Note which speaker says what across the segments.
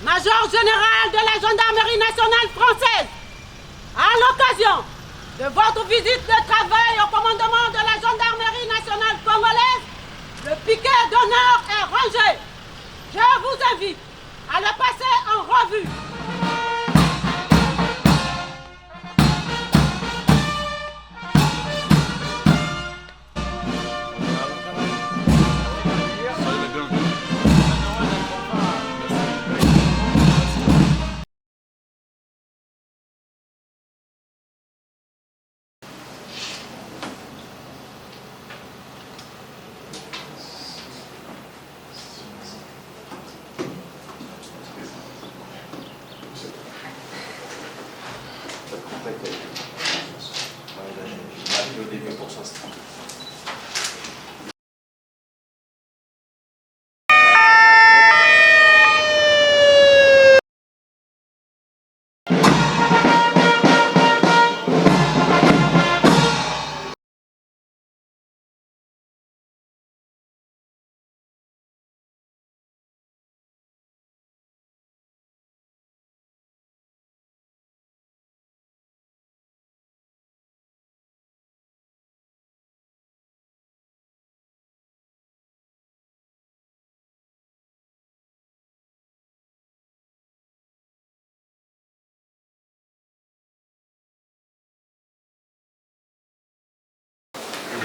Speaker 1: major général de la gendarmerie nationale française, à l'occasion de votre visite de travail au commandement de la gendarmerie nationale congolaise, le piquet d'honneur est rangé. Je vous invite à le passer en revue.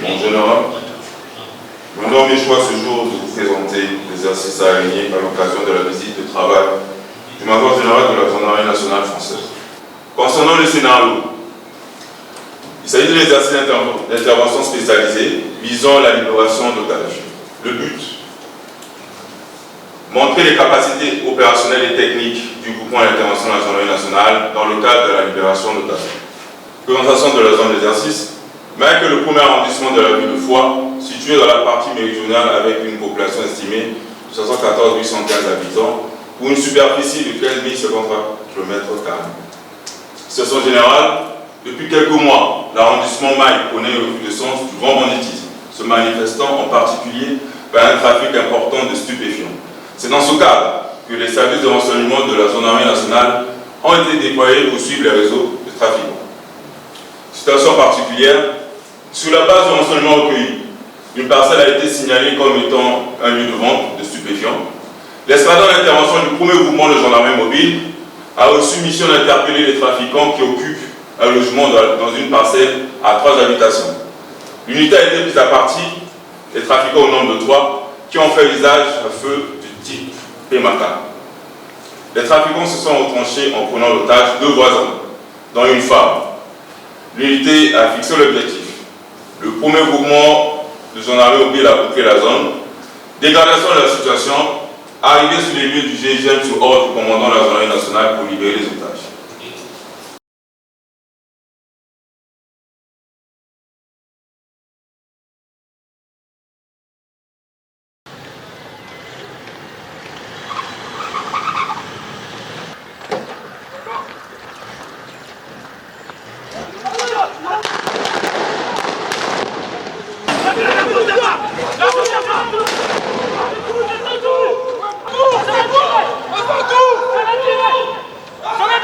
Speaker 2: Mon général, l'honneur m'échoit ce jour de vous présenter l'exercice à Aligné à l'occasion de la visite de travail du major général de la gendarmerie nationale française. Concernant le scénario, il s'agit de l'exercice d'intervention spécialisée visant la libération d'otages. Le but, montrer les capacités opérationnelles et techniques du groupement d'intervention de la gendarmerie nationale dans le cadre de la libération d'otages. Présentation de la zone d'exercice. Bien que le premier arrondissement de la ville de Foix, situé dans la partie méridionale avec une population estimée de 74 815 habitants, pour une superficie de 15 053 km². Situation générale, depuis quelques mois, l'arrondissement Maille connaît une recrudescence du grand banditisme, se manifestant en particulier par un trafic important de stupéfiants. C'est dans ce cadre que les services de renseignement de la gendarmerie nationale ont été déployés pour suivre les réseaux de trafiquants. Situation particulière, sur la base du renseignement recueilli, une parcelle a été signalée comme étant un lieu de vente de stupéfiants. L'escadron d'intervention du premier groupement de gendarmerie mobile a reçu mission d'interpeller les trafiquants qui occupent un logement dans une parcelle à 3 habitations. L'unité a été prise à partie des trafiquants au nombre de 3 qui ont fait usage à feu du type PMACA. Les trafiquants se sont retranchés en prenant l'otage 2 voisins, dont une femme. L'unité a fixé l'objectif. Le premier groupement de gendarmerie mobile a bouclé la zone. Dégradation de la situation, arrivée sur les lieux du GIGN sous ordre du commandant de la gendarmerie nationale pour libérer les otages.
Speaker 3: J'en ai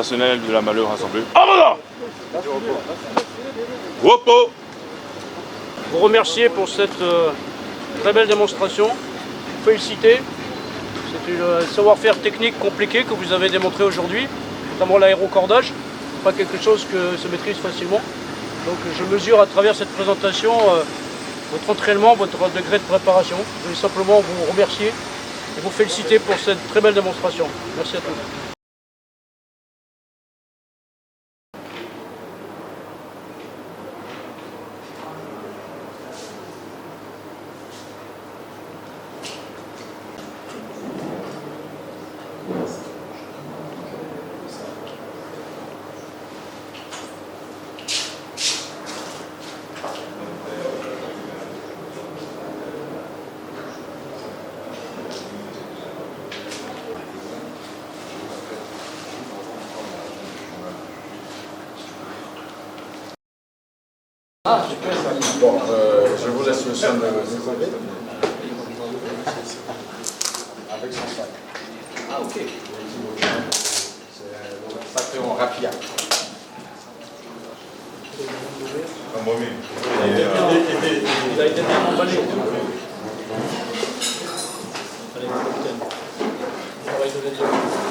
Speaker 2: personnel de la Malheur rassemblée. Abandon! Repos!
Speaker 3: Vous remercier pour cette très belle démonstration. Féliciter. C'est un savoir-faire technique compliqué que vous avez démontré aujourd'hui, notamment l'aérocordage. Pas quelque chose que se maîtrise facilement. Donc je mesure à travers cette présentation votre entraînement, votre degré de préparation. Je vais simplement vous remercier et vous féliciter pour cette très belle démonstration. Merci à tous.
Speaker 4: Bon, je vous laisse le soin de décoller. Avec son sac. Ah, ok. C'est un sac en raffia.
Speaker 3: Il a été bien emballé. Allez,